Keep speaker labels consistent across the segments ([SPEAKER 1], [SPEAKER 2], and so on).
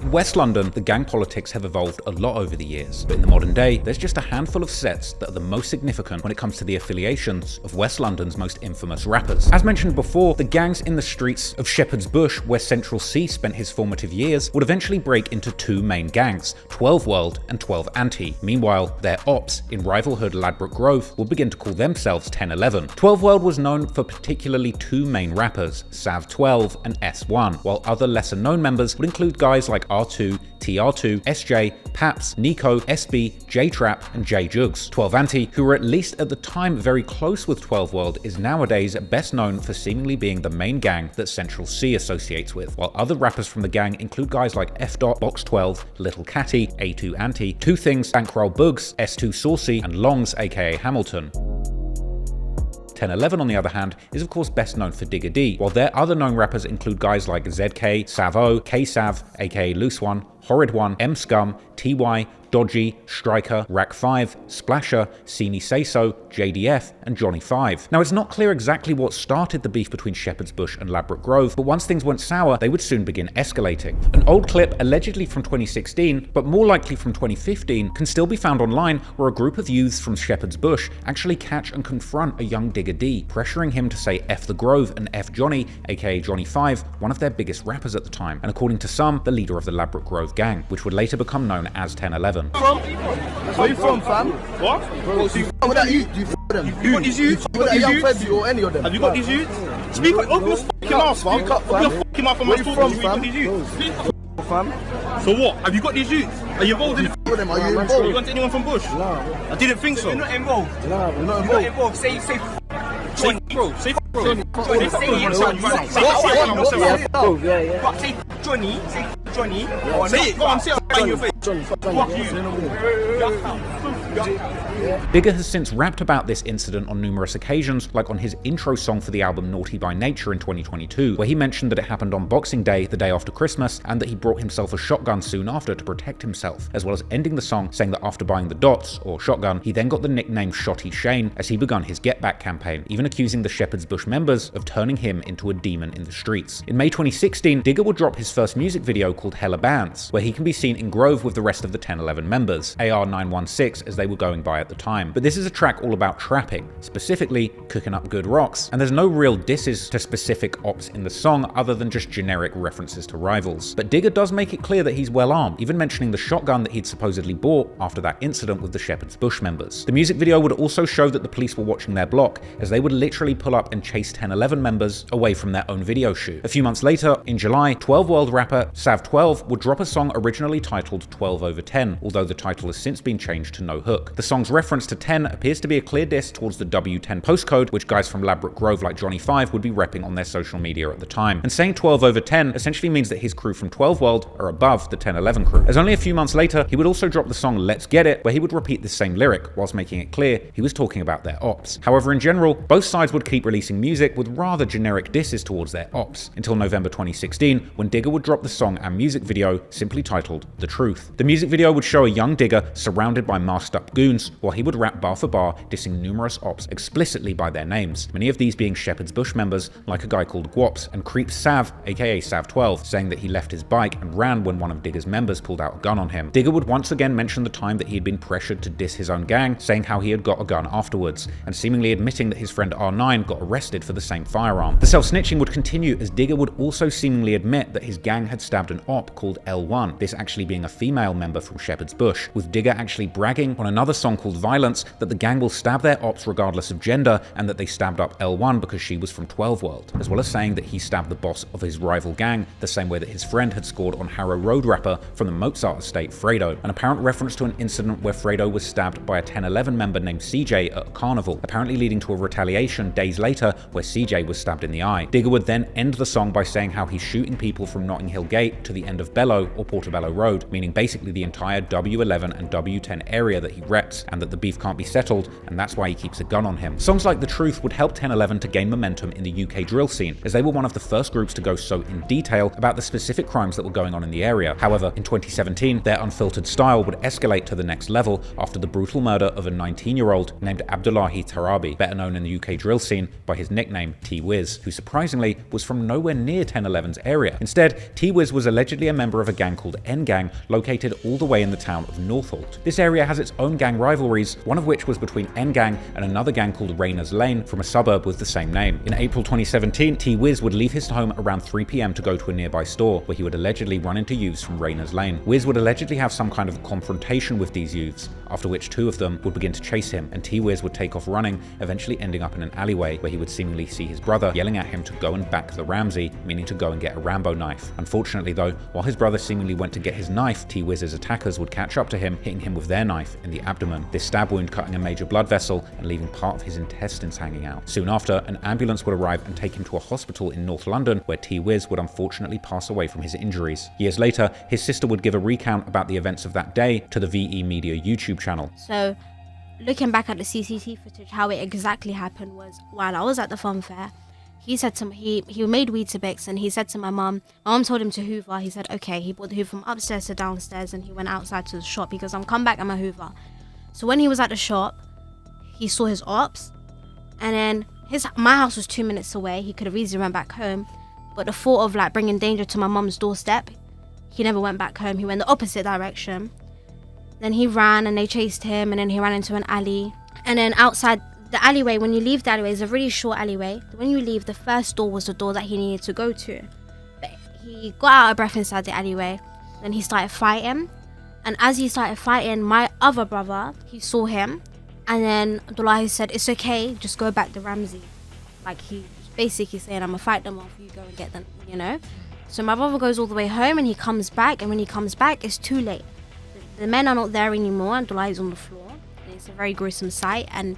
[SPEAKER 1] In West London, the gang politics have evolved a lot over the years, but in the modern day, there's just a handful of sets that are the most significant when it comes to the affiliations of West London's most infamous rappers. As mentioned before, the gangs in the streets of Shepherd's Bush, where Central C spent his formative years, would eventually break into two main gangs, 12 World and 12 Anti. Meanwhile, their ops in rival hood Ladbroke Grove will begin to call themselves 1011. 12 World was known for particularly two main rappers, Sav 12 and S1, while other lesser known members would include guys like R2, TR2, SJ, Paps, Nico, SB, J-Trap, and J-Jugs. 12 Anti, who were at least at the time very close with 12 World, is nowadays best known for seemingly being the main gang that Central C associates with, while other rappers from the gang include guys like F. Box 12, Little Catty, A2 Anti, Two Things, Bankroll Bugs, S2 Saucy, and Longs aka Hamilton. 1011, on the other hand, is of course best known for Digga D, while their other known rappers include guys like ZK, Savo, K-Sav, aka Loose One, Horrid One, M Scum, TY, Dodgy, Striker, Rack 5, Splasher, Sini Say So, JDF, and Johnny 5. Now, it's not clear exactly what started the beef between Shepherd's Bush and Ladbroke Grove, but once things went sour, they would soon begin escalating. An old clip, allegedly from 2016, but more likely from 2015, can still be found online, where a group of youths from Shepherd's Bush actually catch and confront a young Digga D, pressuring him to say F the Grove and F Johnny, aka Johnny 5, one of their biggest rappers at the time, and according to some, the leader of the Ladbroke Grove gang, which would later become known as 1011.
[SPEAKER 2] Where you from, fam? What? Bro, so you with that youth? You them? You got these youths? You got that young Febby or any of them? Have you got these youths? Speak up, open your fucking mouth, fam. Open your fucking mouth and my from, fam. Got these youths? Fam. So what? Have you got these youths? Are you involved in it? Are you involved? You want anyone from Bush? No. I didn't think so. You're not involved? No, we're not involved. You're not involved. Say bro. Say bro. Johnny. Say Johnny. Say Johnny. Say it. Go on, say it in your face. Johnny. Fuck you.
[SPEAKER 1] Digga has since rapped about this incident on numerous occasions, like on his intro song for the album Naughty by Nature in 2022, where he mentioned that it happened on Boxing Day, the day after Christmas, and that he brought himself a shotgun soon after to protect himself, as well as ending the song saying that after buying the dots, or shotgun, he then got the nickname Shotty Shane as he begun his Get Back campaign, even accusing the Shepherd's Bush members of turning him into a demon in the streets. In May 2016, Digga would drop his first music video called Hella Bands, where he can be seen in Grove with the rest of the 1011 members, AR916 as they were going by at the time. But this is a track all about trapping, specifically cooking up good rocks, and there's no real disses to specific ops in the song other than just generic references to rivals. But Digga does make it clear that he's well armed, even mentioning the shotgun that he'd supposedly bought after that incident with the Shepherd's Bush members. The music video would also show that the police were watching their block, as they would literally pull up and chase 1011 members away from their own video shoot. A few months later, in July, 12 World rapper Sav 12 would drop a song originally titled 12/10, although the title has since been changed to No Hook. The song's reference to 10 appears to be a clear diss towards the W10 postcode, which guys from Ladbroke Grove like Johnny 5 would be repping on their social media at the time. And saying 12/10 essentially means that his crew from 12 World are above the 1011 crew. As only a few months later, he would also drop the song Let's Get It, where he would repeat the same lyric, whilst making it clear he was talking about their ops. However, in general, both sides would keep releasing music with rather generic disses towards their ops, until November 2016, when Digga would drop the song and music video simply titled The Truth. The music video would show a young Digga surrounded by masked up goons, while he would rap bar for bar, dissing numerous ops explicitly by their names, many of these being Shepherd's Bush members like a guy called Guops, and Creep Sav, aka Sav 12, saying that he left his bike and ran when one of Digga's members pulled out a gun on him. Digga would once again mention the time that he had been pressured to diss his own gang, saying how he had got a gun afterwards, and seemingly admitting that his friend R9 got arrested for the same firearm. The self-snitching would continue as Digga would also seemingly admit that his gang had stabbed an op called L1, this actually being a female member from Shepherd's Bush, with Digga actually bragging on another song called Violence that the gang will stab their ops regardless of gender, and that they stabbed up L1 because she was from 12 World, as well as saying that he stabbed the boss of his rival gang the same way that his friend had scored on Harrow Road rapper from the Mozart estate Fredo, an apparent reference to an incident where Fredo was stabbed by a 1011 member named CJ at a carnival, apparently leading to a retaliation days later where CJ was stabbed in the eye. Digga would then end the song by saying how he's shooting people from Notting Hill Gate to the end of Bellow or Portobello Road, meaning basically basically the entire W11 and W10 area that he reps, and that the beef can't be settled, and that's why he keeps a gun on him. Songs like The Truth would help 1011 to gain momentum in the UK drill scene, as they were one of the first groups to go so in detail about the specific crimes that were going on in the area. However, in 2017, their unfiltered style would escalate to the next level after the brutal murder of a 19-year-old named Abdullahi Tarabi, better known in the UK drill scene by his nickname T-Wiz, who surprisingly was from nowhere near 1011's area. Instead, T-Wiz was allegedly a member of a gang called N-Gang, located all the way in the town of Northolt. This area has its own gang rivalries, one of which was between N-Gang and another gang called Rayners Lane from a suburb with the same name. In April 2017, T-Wiz would leave his home around 3 PM to go to a nearby store, where he would allegedly run into youths from Rayners Lane. Wiz would allegedly have some kind of confrontation with these youths, after which 2 of them would begin to chase him, and T-Wiz would take off running, eventually ending up in an alleyway where he would seemingly see his brother yelling at him to go and back the Ramsey, meaning to go and get a Rambo knife. Unfortunately though, while his brother seemingly went to get his knife, T-Wiz's attackers would catch up to him, hitting him with their knife in the abdomen, this stab wound cutting a major blood vessel and leaving part of his intestines hanging out. Soon after, an ambulance would arrive and take him to a hospital in North London, where T-Wiz would unfortunately pass away from his injuries. Years later, his sister would give a recount about the events of that day to the VE Media YouTube channel.
[SPEAKER 3] So, looking back at the CCTV footage, how it exactly happened was, while I was at the fun fair, he said to me, he made Weetabix, and he said to my mum told him to hoover. He said, okay, he brought the hoover from upstairs to downstairs, and he went outside to the shop. He goes, I'm come back, I'm a hoover. So when he was at the shop, he saw his ops, and then my house was 2 minutes away. He could have easily went back home, but the thought of like bringing danger to my mum's doorstep, he never went back home. He went the opposite direction. Then he ran and they chased him, and then he ran into an alley. And then outside the alleyway, when you leave the alleyway, it's a really short alleyway. When you leave, the first door was the door that he needed to go to. But he got out of breath inside the alleyway. Then he started fighting. And as he started fighting, my other brother, he saw him. And then Abdullahi said, it's okay, just go back to Ramsey. Like, he was basically saying, I'm gonna fight them off, you go and get them, you know? So my brother goes all the way home, and he comes back, and when he comes back, it's too late. The men are not there anymore, and Abdullahi's on the floor. And it's a very gruesome sight, and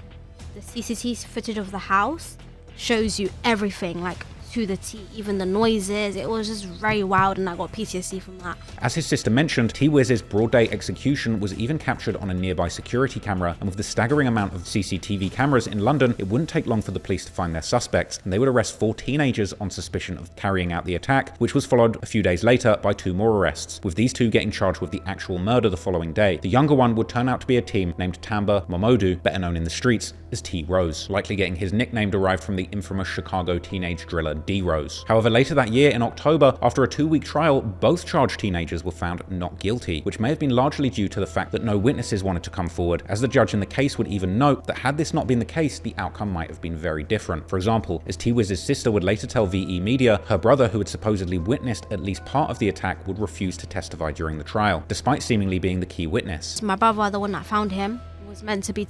[SPEAKER 3] the CCTV footage of the house shows you everything, like to the T, even the noises. It was just very wild, and I got PTSD from that.
[SPEAKER 1] As his sister mentioned, T-Wiz's broad day execution was even captured on a nearby security camera, and with the staggering amount of CCTV cameras in London, it wouldn't take long for the police to find their suspects, and they would arrest 4 teenagers on suspicion of carrying out the attack, which was followed a few days later by 2 more arrests, with these 2 getting charged with the actual murder the following day. The younger one would turn out to be a teen named Tamba Momodu, better known in the streets as T-Rose, likely getting his nickname derived from the infamous Chicago teenage driller D-Rose. However, later that year in October, after a 2-week trial, both charged teenagers were found not guilty, which may have been largely due to the fact that no witnesses wanted to come forward, as the judge in the case would even note that had this not been the case, the outcome might have been very different. For example, as T-Wiz's sister would later tell VE Media, her brother, who had supposedly witnessed at least part of the attack, would refuse to testify during the trial, despite seemingly being the key witness.
[SPEAKER 3] My brother, the one that found him, was meant to be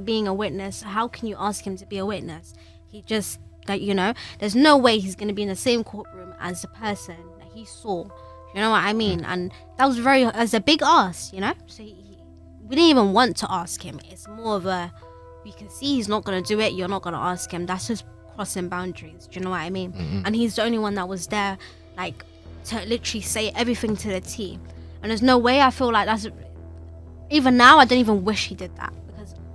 [SPEAKER 3] being a witness. How can you ask him to be a witness? He just, like, you know, there's no way he's going to be in the same courtroom as the person that he saw. You know what I mean? And that was as a big ask, you know? So we didn't even want to ask him. It's more of a, we can see he's not going to do it, you're not going to ask him. That's just crossing boundaries. Do you know what I mean? Mm-hmm. And he's the only one that was there, like, to literally say everything to the T. And there's no way I feel like that's, even now, I don't even wish he did that.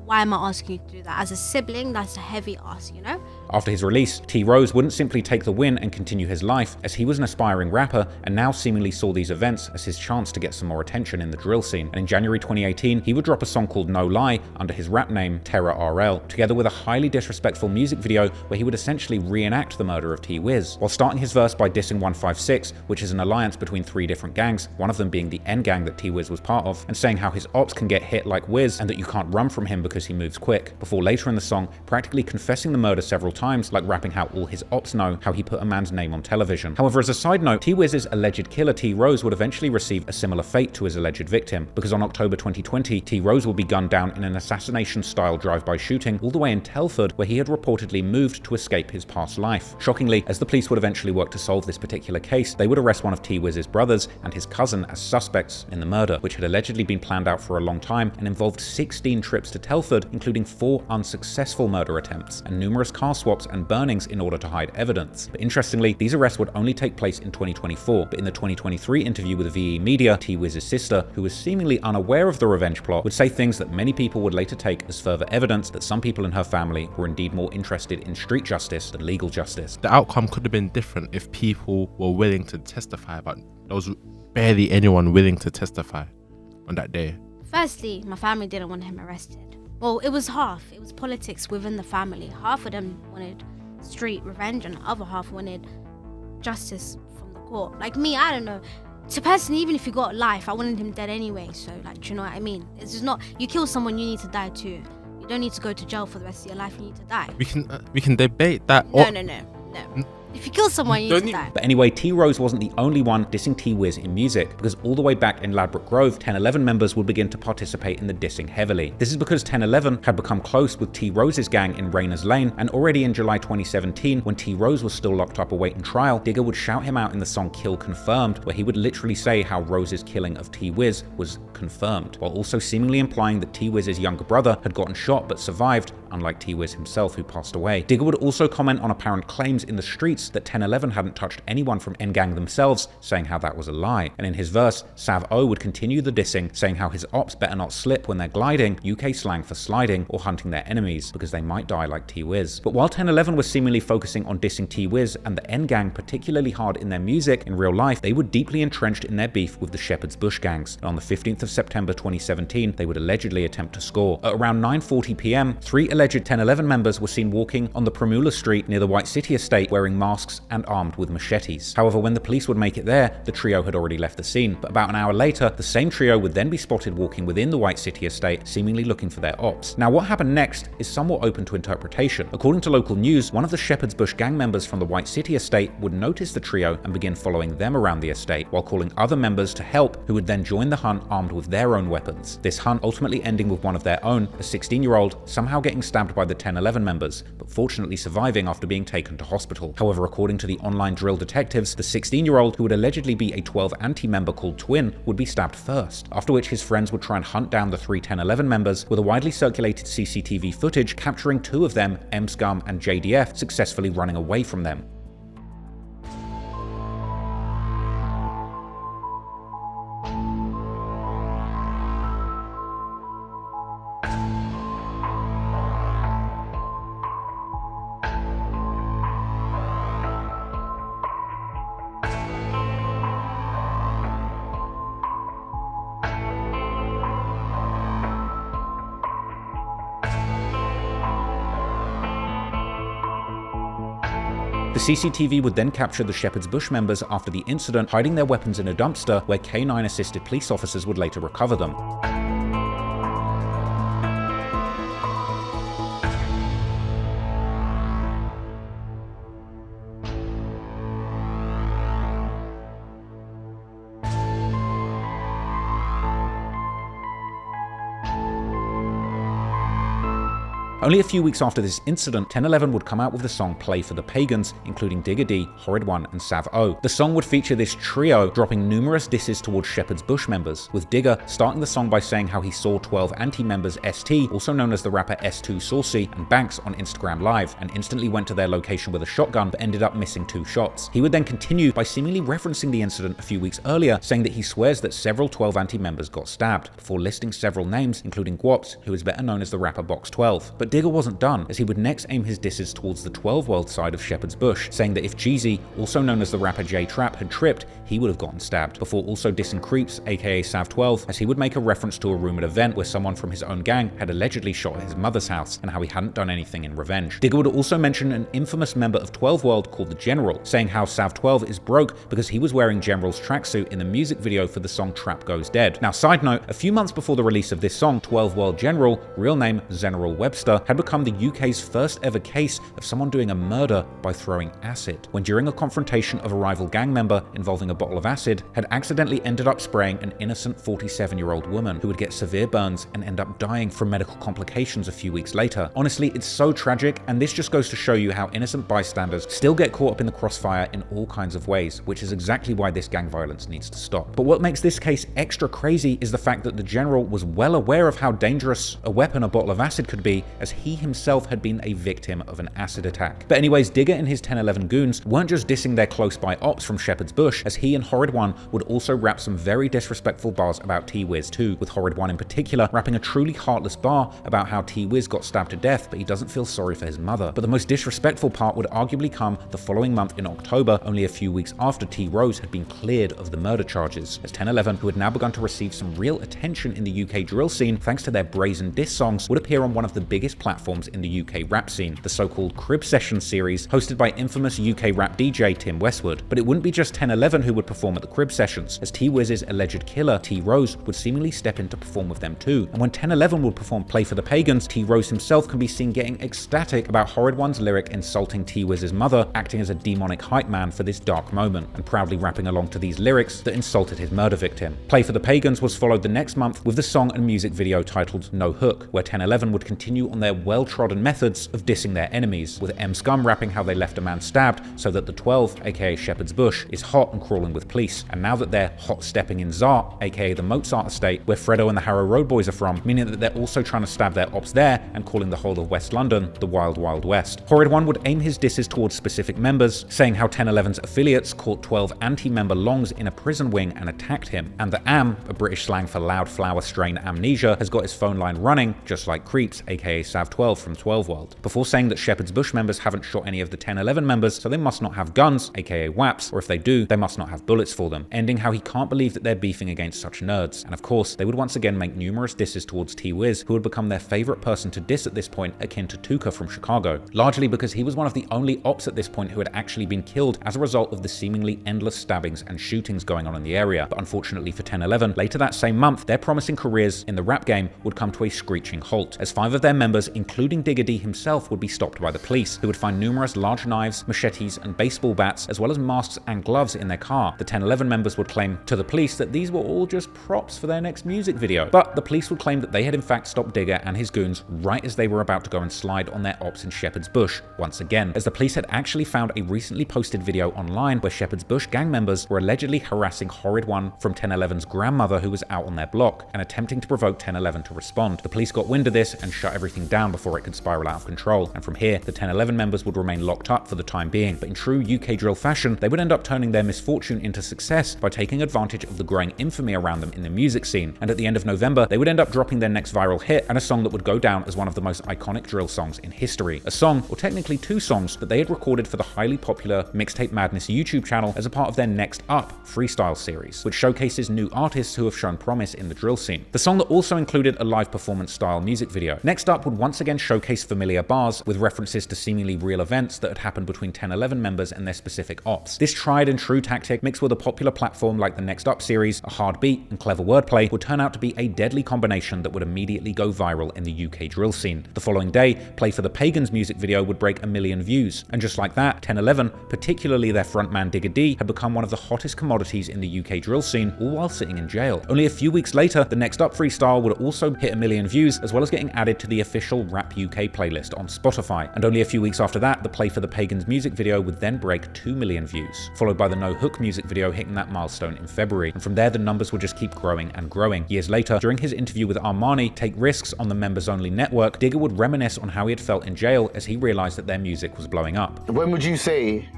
[SPEAKER 3] Why am I asking you to do that? As a sibling, that's a heavy ask, you know?
[SPEAKER 1] After his release, T-Rose wouldn't simply take the win and continue his life, as he was an aspiring rapper and now seemingly saw these events as his chance to get some more attention in the drill scene. And in January 2018, he would drop a song called No Lie under his rap name Terror RL, together with a highly disrespectful music video where he would essentially reenact the murder of T-Wiz, while starting his verse by dissing 156, which is an alliance between 3 different gangs, one of them being the N gang that T-Wiz was part of, and saying how his ops can get hit like Wiz and that you can't run from him because he moves quick, before later in the song practically confessing the murder several times, like rapping how all his ops know how he put a man's name on television. However, as a side note, T-Wiz's alleged killer T-Rose would eventually receive a similar fate to his alleged victim, because on October 2020, T-Rose will be gunned down in an assassination-style drive-by shooting all the way in Telford, where he had reportedly moved to escape his past life. Shockingly, as the police would eventually work to solve this particular case, they would arrest one of T-Wiz's brothers and his cousin as suspects in the murder, which had allegedly been planned out for a long time and involved 16 trips to Telford, including 4 unsuccessful murder attempts and numerous car swaps swaps and burnings in order to hide evidence. But interestingly, these arrests would only take place in 2024, but in the 2023 interview with VE Media, T-Wiz's sister, who was seemingly unaware of the revenge plot, would say things that many people would later take as further evidence that some people in her family were indeed more interested in street justice than legal justice.
[SPEAKER 4] The outcome could have been different if people were willing to testify, but there was barely anyone willing to testify on that day.
[SPEAKER 3] Firstly, my family didn't want him arrested. Well, it was half. It was politics within the family. Half of them wanted street revenge and the other half wanted justice from the court. Like me, I don't know. To personally, even if you got life, I wanted him dead anyway. So, like, do you know what I mean? It's just not, you kill someone, you need to die too. You don't need to go to jail for the rest of your life, you need to die.
[SPEAKER 4] We can debate that.
[SPEAKER 3] No. If you kill someone, you need to die.
[SPEAKER 1] But anyway, T-Rose wasn't the only one dissing T-Wiz in music, because all the way back in Ladbroke Grove, 1011 members would begin to participate in the dissing heavily. This is because 1011 had become close with T-Rose's gang in Rayners Lane, and already in July 2017, when T-Rose was still locked up awaiting trial, Digga would shout him out in the song Kill Confirmed, where he would literally say how Rose's killing of T-Wiz was confirmed, while also seemingly implying that T-Wiz's younger brother had gotten shot but survived, unlike T-Wiz himself who passed away. Digga would also comment on apparent claims in the streets that 1011 hadn't touched anyone from N-Gang themselves, saying how that was a lie. And in his verse, Sav O would continue the dissing, saying how his ops better not slip when they're gliding, UK slang for sliding, or hunting their enemies, because they might die like T-Wiz. But while 1011 was seemingly focusing on dissing T-Wiz and the N-Gang particularly hard in their music, in real life, they were deeply entrenched in their beef with the Shepherd's Bush gangs. And on the 15th of September 2017, they would allegedly attempt to score. At around 9:40 p.m, 3 alleged 1011 members were seen walking on the Primula Street near the White City estate wearing masks and armed with machetes. However, when the police would make it there, the trio had already left the scene, but about an hour later, the same trio would then be spotted walking within the White City estate, seemingly looking for their ops. Now, what happened next is somewhat open to interpretation. According to local news, one of the Shepherd's Bush gang members from the White City estate would notice the trio and begin following them around the estate, while calling other members to help, who would then join the hunt armed with their own weapons. This hunt ultimately ending with one of their own, a 16-year-old, somehow getting stabbed by the 1011 members, but fortunately surviving after being taken to hospital. However, according to the online drill detectives, the 16-year-old, who would allegedly be a 12 anti-member called Twin, would be stabbed first, after which his friends would try and hunt down the 3 1011 members, with a widely circulated CCTV footage capturing 2 of them, M-Scum and JDF, successfully running away from them. The CCTV would then capture the Shepherd's Bush members after the incident, hiding their weapons in a dumpster where K9-assisted police officers would later recover them. Only a few weeks after this incident, 1011 would come out with the song Play for the Pagans, including Digga D, Horrid One, and Sav O. The song would feature this trio dropping numerous disses towards Shepherd's Bush members, with Digga starting the song by saying how he saw 12 anti-members ST, also known as the rapper S2 Saucy, and Banks on Instagram Live, and instantly went to their location with a shotgun but ended up missing 2 shots. He would then continue by seemingly referencing the incident a few weeks earlier, saying that he swears that several 12 anti-members got stabbed, before listing several names, including Guaps, who is better known as the rapper Box 12. But Digga wasn't done, as he would next aim his disses towards the 12 World side of Shepherd's Bush, saying that if Jeezy, also known as the rapper J-Trap, had tripped, he would have gotten stabbed, before also dissing Creeps, aka Sav 12, as he would make a reference to a rumored event where someone from his own gang had allegedly shot at his mother's house, and how he hadn't done anything in revenge. Digga would also mention an infamous member of 12 World called the General, saying how Sav 12 is broke because he was wearing General's tracksuit in the music video for the song Trap Goes Dead. Now, side note, a few months before the release of this song, 12 World General, real name General Webster, had become the UK's first ever case of someone doing a murder by throwing acid, when during a confrontation of a rival gang member involving a bottle of acid, had accidentally ended up spraying an innocent 47-year-old woman who would get severe burns and end up dying from medical complications a few weeks later. Honestly, it's so tragic, and this just goes to show you how innocent bystanders still get caught up in the crossfire in all kinds of ways, which is exactly why this gang violence needs to stop. But what makes this case extra crazy is the fact that the General was well aware of how dangerous a weapon a bottle of acid could be, as he himself had been a victim of an acid attack. But anyways, Digga and his 1011 goons weren't just dissing their close-by ops from Shepherd's Bush, as he and Horrid One would also rap some very disrespectful bars about T-Wiz too, with Horrid One in particular rapping a truly heartless bar about how T-Wiz got stabbed to death, but he doesn't feel sorry for his mother. But the most disrespectful part would arguably come the following month in October, only a few weeks after T-Rose had been cleared of the murder charges, as 1011, who had now begun to receive some real attention in the UK drill scene thanks to their brazen diss songs, would appear on one of the biggest platforms in the UK rap scene, the so-called Crib Session series, hosted by infamous UK rap DJ Tim Westwood. But it wouldn't be just 1011 who would perform at the Crib Sessions, as T-Wiz's alleged killer, T-Rose, would seemingly step in to perform with them too. And when 1011 would perform Play for the Pagans, T-Rose himself can be seen getting ecstatic about Horrid One's lyric insulting T-Wiz's mother, acting as a demonic hype man for this dark moment, and proudly rapping along to these lyrics that insulted his murder victim. Play for the Pagans was followed the next month with the song and music video titled No Hook, where 1011 would continue on their well-trodden methods of dissing their enemies, with M Scum rapping how they left a man stabbed so that the 12, aka Shepherd's Bush, is hot and crawling with police, and now that they're hot stepping in Zart, aka the Mozart estate, where Fredo and the Harrow Road Boys are from, meaning that they're also trying to stab their ops there and calling the whole of West London the Wild Wild West. Horrid One would aim his disses towards specific members, saying how 1011's affiliates caught 12 anti-member Longs in a prison wing and attacked him, and the Am, a British slang for loud flower strain amnesia, has got his phone line running, just like Creeps, aka Sav12 from 12 World, before saying that Shepherd's Bush members haven't shot any of the 1011 members, so they must not have guns, aka WAPs, or if they do, they must not have bullets for them, ending how he can't believe that they're beefing against such nerds. And of course, they would once again make numerous disses towards T-Wiz, who would become their favourite person to diss at this point, akin to Tuka from Chicago, largely because he was one of the only ops at this point who had actually been killed as a result of the seemingly endless stabbings and shootings going on in the area. But unfortunately for 1011, later that same month, their promising careers in the rap game would come to a screeching halt, as 5 of their members, including Digga D himself, would be stopped by the police, who would find numerous large knives, machetes, and baseball bats, as well as masks and gloves in their car. The 1011 members would claim to the police that these were all just props for their next music video, but the police would claim that they had in fact stopped Digga and his goons right as they were about to go and slide on their ops in Shepherd's Bush once again, as the police had actually found a recently posted video online where Shepherd's Bush gang members were allegedly harassing Horrid One from 1011's grandmother, who was out on their block, and attempting to provoke 1011 to respond. The police got wind of this and shut everything down before it could spiral out of control, and from here the 1011 members would remain locked up for the time being. But in true UK drill fashion, they would end up turning their misfortune into success by taking advantage of the growing infamy around them in the music scene, and at the end of November they would end up dropping their next viral hit, and a song that would go down as one of the most iconic drill songs in history. A song, or technically 2 songs, that they had recorded for the highly popular Mixtape Madness YouTube channel as a part of their Next Up freestyle series, which showcases new artists who have shown promise in the drill scene. The song that also included a live performance style music video. Next Up would once again showcase familiar bars with references to seemingly real events that had happened between 1011 members and their specific ops. This tried and true tactic, mixed with a popular platform like the Next Up series, a hard beat, and clever wordplay, would turn out to be a deadly combination that would immediately go viral in the UK drill scene. The following day, Play for the Pagans music video would break 1 million views, and just like that, 1011, particularly their frontman Digga D, had become one of the hottest commodities in the UK drill scene, all while sitting in jail. Only a few weeks later, the Next Up freestyle would also hit 1 million views, as well as getting added to the official Rap UK playlist on Spotify. And only a few weeks after that, the Play for the Pagans music video would then break 2 million views, followed by the No Hook music video hitting that milestone in February. And from there, the numbers would just keep growing and growing. Years later, during his interview with Armani, Take Risks on the Members Only network, Digga would reminisce on how he had felt in jail as he realized that their music was blowing up.
[SPEAKER 5] When would you say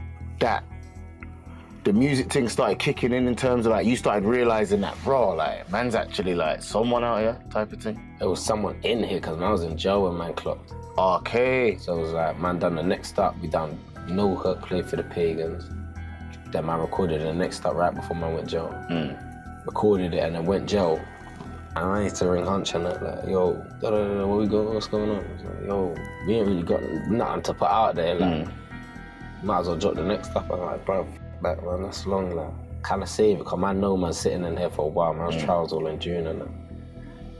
[SPEAKER 5] that the music thing started kicking in terms of like you started realizing that, bro, like man's actually like someone out here type of thing?
[SPEAKER 6] It was someone in here because man was in jail when man clocked.
[SPEAKER 5] Okay.
[SPEAKER 6] So it was like man done the Next Up, we done No Hook, Play for the Pagans. Then man recorded the Next Up right before man went jail. Recorded it and then went jail. And I need to ring Hunch and that, like, yo, where we go, what's going on? I was like, yo, we ain't really got nothing to put out there, like, might as well drop the Next Up. I'm like, bro, back man, that's long, like, kind of save it, because I know man sitting in here for a while, man, trials all in June and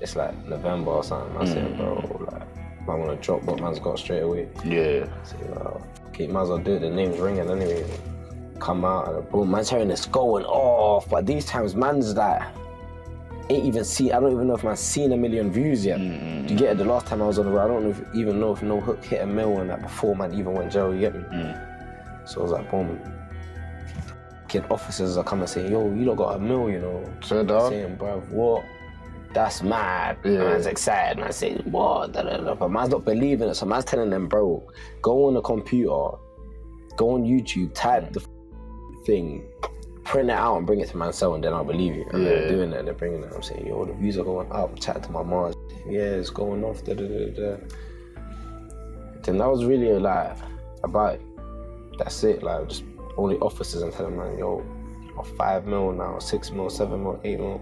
[SPEAKER 6] it's like November or something. I said, bro, like, I want to drop what man's got straight away.
[SPEAKER 5] Yeah.
[SPEAKER 6] So, okay, might as well do it, the name's ringing anyway. Come out and boom, man's hearing this going off, but these times man's like, ain't even see. I don't even know if man's seen 1 million views yet. Do you get it? The last time I was on the road, I don't even know if No Hook hit 1 million and that before man even went jail, you get me? So I was like, boom. Kid officers are coming saying, yo, you lot got 1 million, you know.
[SPEAKER 5] So dog.
[SPEAKER 6] Saying, bruv, what? that's mad. Yeah. Man's excited, man. Say, what? But man's not believing it. So man's telling them, bro, go on the computer, go on YouTube, type the thing, print it out and bring it to man's cell, and then I'll believe you. And they're doing it, and they're bringing it. I'm saying, yo, the views are going up. I'm chatting to my mom. Yeah, it's going off. Then that was really like about it. That's it. Like just all the officers and telling man, yo, 5 mil now, 6 mil, 7 mil, 8 mil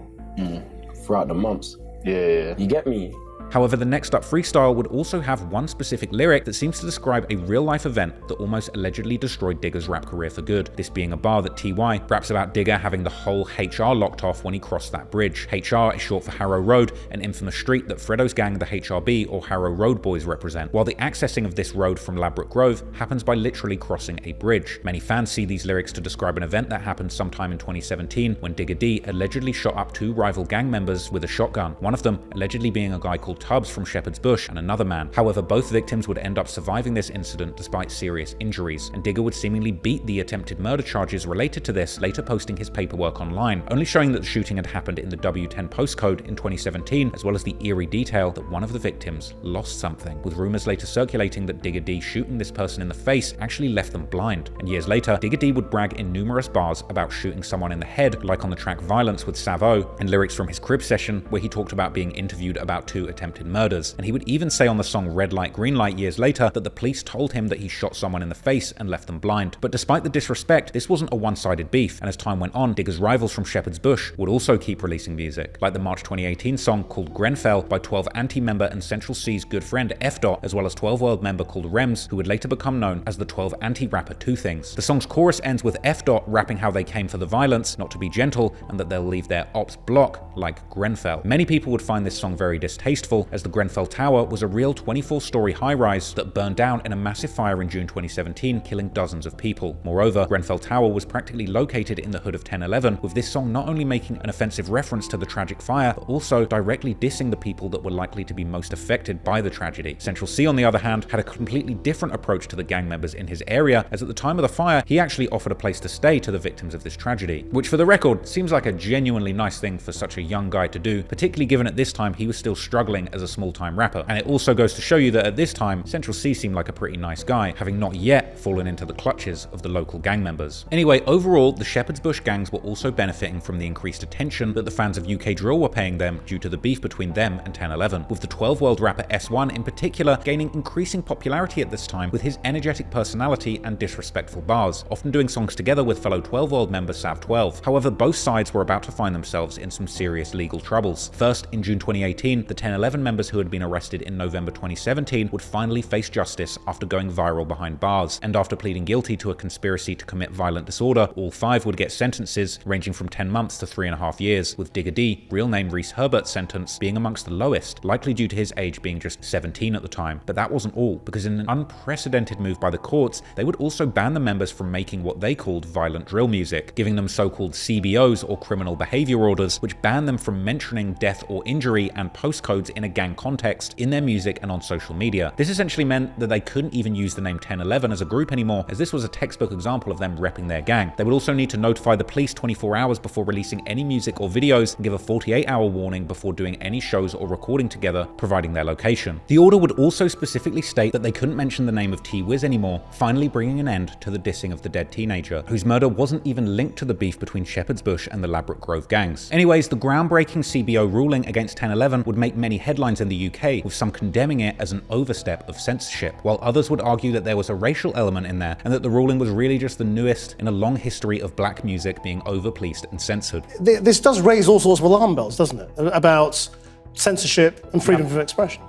[SPEAKER 6] throughout the months. Yeah. You get me?
[SPEAKER 1] However, the next up freestyle would also have one specific lyric that seems to describe a real-life event that almost allegedly destroyed Digga's rap career for good. This being a bar that TY raps about Digga having the whole HR locked off when he crossed that bridge. HR is short for Harrow Road, an infamous street that Fredo's gang, the HRB, or Harrow Road Boys, represent, while the accessing of this road from Ladbroke Grove happens by literally crossing a bridge. Many fans see these lyrics to describe an event that happened sometime in 2017 when Digga D allegedly shot up 2 rival gang members with a shotgun, one of them allegedly being a guy called Tubbs from Shepherd's Bush and another man. However, both victims would end up surviving this incident despite serious injuries, and Digga would seemingly beat the attempted murder charges related to this, later posting his paperwork online, only showing that the shooting had happened in the W10 postcode in 2017, as well as the eerie detail that one of the victims lost something, with rumors later circulating that Digga D shooting this person in the face actually left them blind. And years later, Digga D would brag in numerous bars about shooting someone in the head, like on the track Violence with Savo, and lyrics from his crib session where he talked about being interviewed about 2 attempted murders. And he would even say on the song Red Light Green Light years later that the police told him that he shot someone in the face and left them blind. But despite the disrespect, this wasn't a one-sided beef, and as time went on, Digga's rivals from Shepherd's Bush would also keep releasing music, like the March 2018 song called Grenfell by 12 Anti-member and Central C's good friend F. as well as 12 World member called Rems, who would later become known as the 12 Anti-rapper Two Things. The song's chorus ends with F. rapping how they came for the violence, not to be gentle, and that they'll leave their ops block like Grenfell. Many people would find this song very distasteful, as the Grenfell Tower was a real 24-story high-rise that burned down in a massive fire in June 2017, killing dozens of people. Moreover, Grenfell Tower was practically located in the hood of 1011, with this song not only making an offensive reference to the tragic fire, but also directly dissing the people that were likely to be most affected by the tragedy. Central C, on the other hand, had a completely different approach to the gang members in his area, as at the time of the fire, he actually offered a place to stay to the victims of this tragedy, which for the record seems like a genuinely nice thing for such a young guy to do, particularly given at this time he was still struggling as a small-time rapper. And it also goes to show you that at this time, Central C seemed like a pretty nice guy, having not yet fallen into the clutches of the local gang members. Anyway, overall, the Shepherd's Bush gangs were also benefiting from the increased attention that the fans of UK drill were paying them due to the beef between them and 1011, with the 12 World rapper S1 in particular gaining increasing popularity at this time with his energetic personality and disrespectful bars, often doing songs together with fellow 12 World member Sav 12. However, both sides were about to find themselves in some serious legal troubles. First, in June 2018, the 1011 members who had been arrested in November 2017 would finally face justice after going viral behind bars, and after pleading guilty to a conspiracy to commit violent disorder, all 5 would get sentences ranging from 10 months to 3.5 years, with Digga D, real name Reese Herbert's sentence, being amongst the lowest, likely due to his age being just 17 at the time. But that wasn't all, because in an unprecedented move by the courts, they would also ban the members from making what they called violent drill music, giving them so-called CBOs or criminal behavior orders, which banned them from mentioning death or injury and postcodes in a gang context in their music and on social media. This essentially meant that they couldn't even use the name 1011 as a group anymore, as this was a textbook example of them repping their gang. They would also need to notify the police 24 hours before releasing any music or videos, and give a 48-hour warning before doing any shows or recording together, providing their location. The order would also specifically state that they couldn't mention the name of T-Wiz anymore, finally bringing an end to the dissing of the dead teenager, whose murder wasn't even linked to the beef between Shepherd's Bush and the Ladbroke Grove gangs. Anyways, the groundbreaking CBO ruling against 1011 would make many headlines in the UK, with some condemning it as an overstep of censorship, while others would argue that there was a racial element in there, and that the ruling was really just the newest in a long history of black music being overpoliced and censored.
[SPEAKER 7] This does raise all sorts of alarm bells, doesn't it? About censorship and freedom of expression.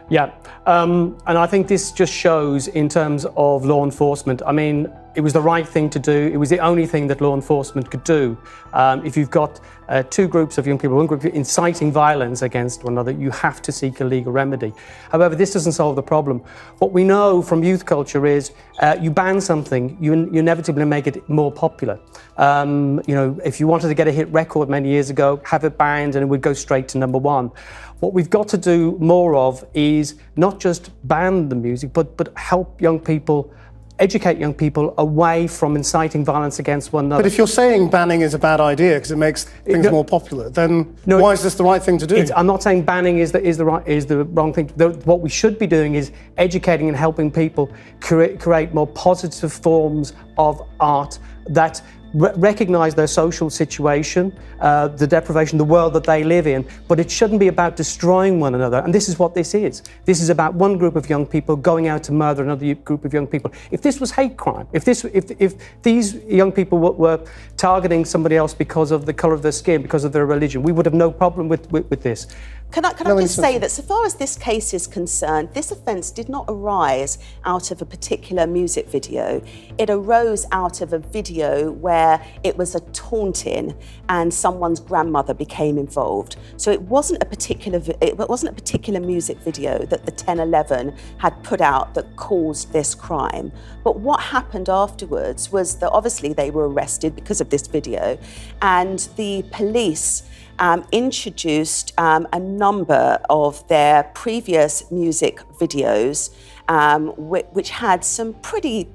[SPEAKER 8] Yeah, and I think this just shows in terms of law enforcement. I mean, it was the right thing to do. It was the only thing that law enforcement could do. If you've got 2 groups of young people, one group inciting violence against one another, you have to seek a legal remedy. However, this doesn't solve the problem. What we know from youth culture is you ban something, you inevitably make it more popular. You know, if you wanted to get a hit record many years ago, have it banned and it would go straight to #1. What we've got to do more of is not just ban the music, but help young people educate young people away from inciting violence against one another.
[SPEAKER 7] But if you're saying banning is a bad idea because it makes things more popular, then why is this the right thing to do?
[SPEAKER 8] I'm not saying banning is the wrong thing. What we should be doing is educating and helping people create more positive forms of art that recognise their social situation, the deprivation, the world that they live in, but it shouldn't be about destroying one another. And this is what this is. This is about one group of young people going out to murder another group of young people. If this was hate crime, if these young people were targeting somebody else because of the colour of their skin, because of their religion, we would have no problem with this.
[SPEAKER 9] Can I just say that so far as this case is concerned, this offence did not arise out of a particular music video. It arose out of a video where it was a taunting and someone's grandmother became involved. So it wasn't a particular music video that the 1011 had put out that caused this crime. But what happened afterwards was that obviously they were arrested because of this video, and the police introduced a number of their previous music videos which had some pretty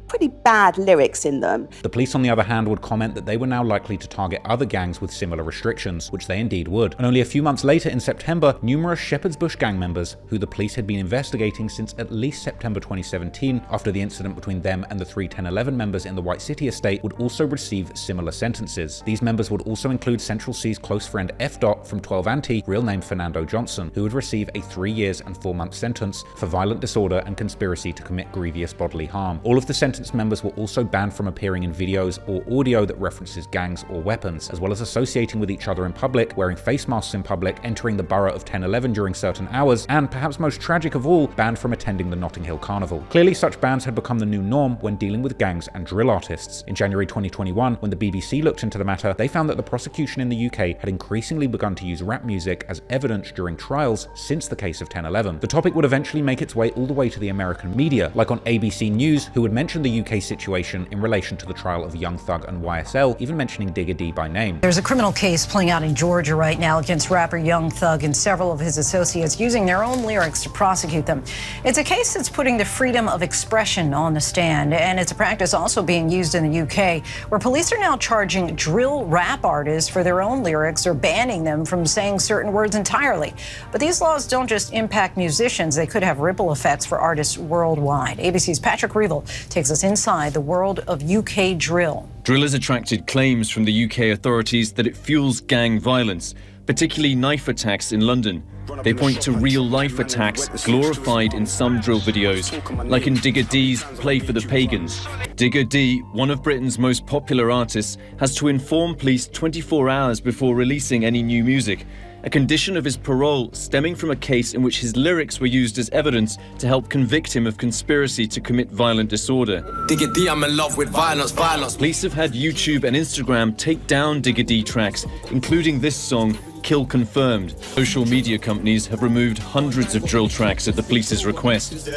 [SPEAKER 9] bad lyrics in them.
[SPEAKER 1] The police, on the other hand, would comment that they were now likely to target other gangs with similar restrictions, which they indeed would. And only a few months later, in September, numerous Shepherd's Bush gang members, who the police had been investigating since at least September 2017, after the incident between them and the 3 1011 members in the White City estate, would also receive similar sentences. These members would also include Central C's close friend F. from 12 Anti, real name Fernando Johnson, who would receive a 3 years and 4 month sentence for violent disorder and conspiracy to commit grievous bodily harm. All of the sentenced members were also banned from appearing in videos or audio that references gangs or weapons, as well as associating with each other in public, wearing face masks in public, entering the borough of 1011 during certain hours, and perhaps most tragic of all, banned from attending the Notting Hill Carnival. Clearly, such bans had become the new norm when dealing with gangs and drill artists. In January 2021, when the BBC looked into the matter, they found that the prosecution in the UK had increasingly begun to use rap music as evidence during trials since the case of 1011. The topic would eventually make its way all the way to the American media, like on ABC News, who would mention the UK situation in relation to the trial of Young Thug and YSL, even mentioning Digga D by name.
[SPEAKER 10] There's a criminal case playing out in Georgia right now against rapper Young Thug and several of his associates using their own lyrics to prosecute them. It's a case that's putting the freedom of expression on the stand, and it's a practice also being used in the UK, where police are now charging drill rap artists for their own lyrics or banning them from saying certain words entirely. But these laws don't just impact musicians, they could have ripple effects for artists worldwide. ABC's Patrick Reevell takes us inside the world of UK drill.
[SPEAKER 11] Drill has attracted claims from the UK authorities that it fuels gang violence, particularly knife attacks in London. They point to real-life attacks glorified in some drill videos, like in Digga D's Play for the Pagans. Digga D, one of Britain's most popular artists, has to inform police 24 hours before releasing any new music, a condition of his parole stemming from a case in which his lyrics were used as evidence to help convict him of conspiracy to commit violent disorder.
[SPEAKER 12] Digga D, I'm in love with violence.
[SPEAKER 11] Police have had YouTube and Instagram take down Digga D tracks, including this song, Kill Confirmed. Social media companies have removed hundreds of drill tracks at the police's request.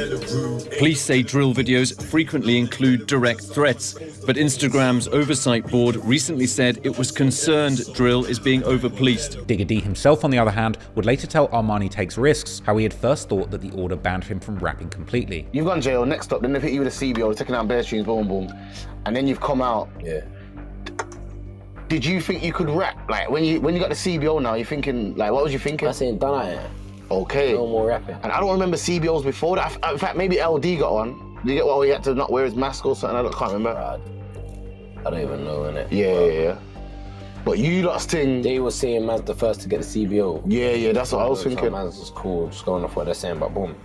[SPEAKER 11] Police say drill videos frequently include direct threats, but Instagram's oversight board recently said it was concerned drill is being over-policed.
[SPEAKER 1] Digga D himself, on the other hand, would later tell Armani Takes Risks how he had first thought that the order banned him from rapping completely.
[SPEAKER 5] You've gone jail, next up, then they've hit you with a CBO, taking out bare tunes, boom, boom, and then you've come out.
[SPEAKER 6] Yeah.
[SPEAKER 5] Did you think you could rap? Like, when you got the CBO now, you're thinking, like, what was you thinking?
[SPEAKER 6] I ain't done it.
[SPEAKER 5] Okay.
[SPEAKER 6] No more rapping.
[SPEAKER 5] And I don't remember CBOs before that. In fact, maybe LD got one. Did you get one where he had to not wear his mask or something? I can't remember.
[SPEAKER 6] I don't even know, innit?
[SPEAKER 5] Yeah. But you lot's thing.
[SPEAKER 6] They were saying man's the first to get the CBO.
[SPEAKER 5] Yeah, that's what I was thinking.
[SPEAKER 6] Man's just cool, just going off what they're saying, but boom.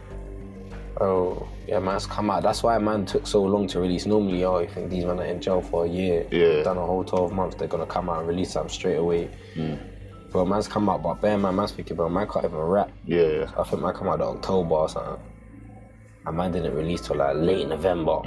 [SPEAKER 6] Oh, yeah, man's come out. That's why man took so long to release. Normally, you think these men are in jail for a year.
[SPEAKER 5] Yeah.
[SPEAKER 6] Done a whole 12 months, they're gonna come out and release them straight away. Bro, man's come out, but bare man's speaking, bro, man can't even rap.
[SPEAKER 5] Yeah.
[SPEAKER 6] I think man come out in October or something. And man didn't release till like late November.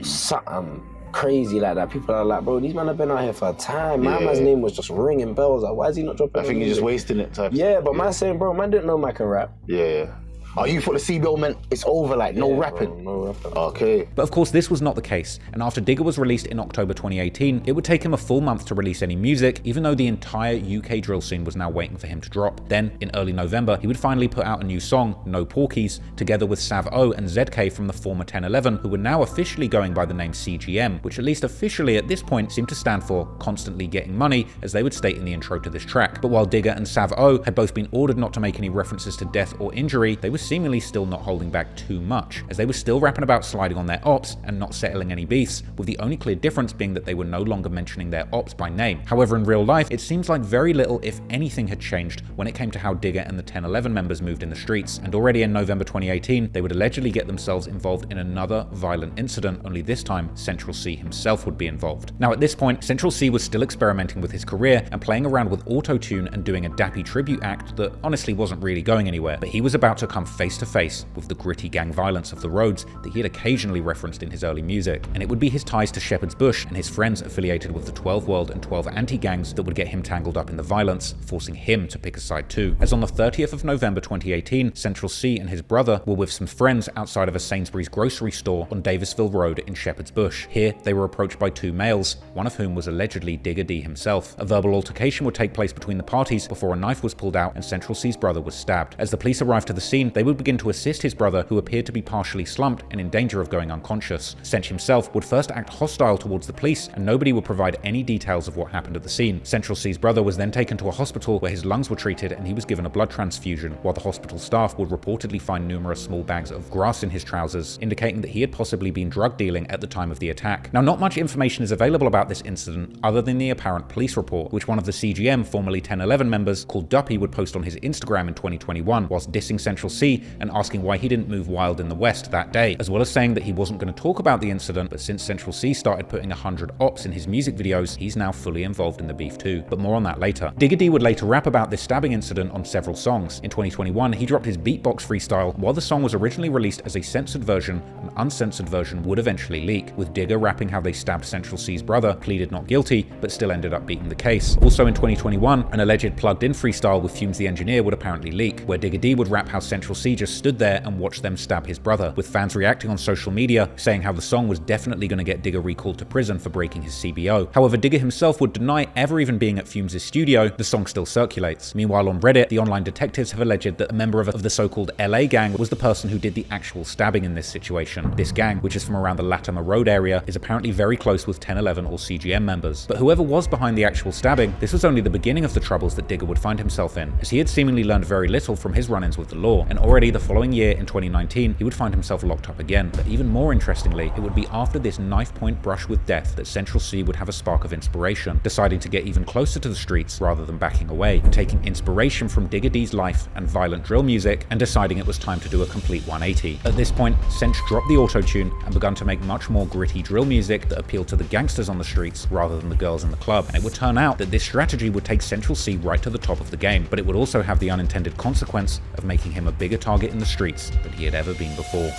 [SPEAKER 6] Something crazy like that. People are like, bro, these men have been out here for a time. Man's name was just ringing bells. Like, why is he not dropping?
[SPEAKER 5] I think he's just wasting it.
[SPEAKER 6] Yeah, but man saying, bro, man didn't know man can rap.
[SPEAKER 5] Yeah. Oh, you thought the CBO meant it's over, like no rapping?
[SPEAKER 6] No rapping.
[SPEAKER 5] Okay.
[SPEAKER 1] But of course this was not the case, and after Digga was released in October 2018, it would take him a full month to release any music, even though the entire UK drill scene was now waiting for him to drop. Then, in early November, he would finally put out a new song, No Porkies, together with Sav O and ZK from the former 1011, who were now officially going by the name CGM, which at least officially at this point seemed to stand for Constantly Getting Money, as they would state in the intro to this track. But while Digga and Sav O had both been ordered not to make any references to death or injury, they were seemingly still not holding back too much, as they were still rapping about sliding on their ops and not settling any beefs, with the only clear difference being that they were no longer mentioning their ops by name. However, in real life, it seems like very little, if anything, had changed when it came to how Digga and the 1011 members moved in the streets, and already in November 2018, they would allegedly get themselves involved in another violent incident, only this time Central C himself would be involved. Now at this point, Central C was still experimenting with his career and playing around with auto-tune and doing a dappy tribute act that honestly wasn't really going anywhere, but he was about to come face to face with the gritty gang violence of the roads that he had occasionally referenced in his early music, and it would be his ties to Shepherd's Bush and his friends affiliated with the 12 World and 12 Anti-gangs that would get him tangled up in the violence, forcing him to pick a side too. As on the 30th of November 2018, Central C and his brother were with some friends outside of a Sainsbury's grocery store on Davisville Road in Shepherd's Bush. Here, they were approached by two males, one of whom was allegedly Digga D himself. A verbal altercation would take place between the parties before a knife was pulled out and Central C's brother was stabbed. As the police arrived to the scene, they would begin to assist his brother, who appeared to be partially slumped and in danger of going unconscious. Centch himself would first act hostile towards the police, and nobody would provide any details of what happened at the scene. Central C's brother was then taken to a hospital where his lungs were treated and he was given a blood transfusion, while the hospital staff would reportedly find numerous small bags of grass in his trousers, indicating that he had possibly been drug dealing at the time of the attack. Now, not much information is available about this incident other than the apparent police report, which one of the CGM, formerly 1011 members, called Duppy, would post on his Instagram in 2021, whilst dissing Central C and asking why he didn't move wild in the West that day, as well as saying that he wasn't going to talk about the incident, but since Central C started putting 100 ops in his music videos, he's now fully involved in the beef too. But more on that later. Digga D would later rap about this stabbing incident on several songs. In 2021, he dropped his beatbox freestyle. While the song was originally released as a censored version, an uncensored version would eventually leak, with Digga rapping how they stabbed Central C's brother, pleaded not guilty, but still ended up beating the case. Also in 2021, an alleged plugged-in freestyle with Fumes the Engineer would apparently leak, where Digga D would rap how Central C just stood there and watched them stab his brother, with fans reacting on social media, saying how the song was definitely going to get Digga recalled to prison for breaking his CBO. However, Digga himself would deny ever even being at Fumes' studio. The song still circulates. Meanwhile, on Reddit, the online detectives have alleged that a member of the so-called LA gang was the person who did the actual stabbing in this situation. This gang, which is from around the Latimer Road area, is apparently very close with 1011 or CGM members. But whoever was behind the actual stabbing, this was only the beginning of the troubles that Digga would find himself in, as he had seemingly learned very little from his run-ins with the law, and already the following year in 2019, he would find himself locked up again. But even more interestingly, it would be after this knife-point brush with death that Central C would have a spark of inspiration, deciding to get even closer to the streets rather than backing away, and taking inspiration from Digga D's life and violent drill music, and deciding it was time to do a complete 180. At this point, Centch dropped the auto-tune and begun to make much more gritty drill music that appealed to the gangsters on the streets rather than the girls in the club, and it would turn out that this strategy would take Central C right to the top of the game, but it would also have the unintended consequence of making him a bigger target in the streets than he had ever been before.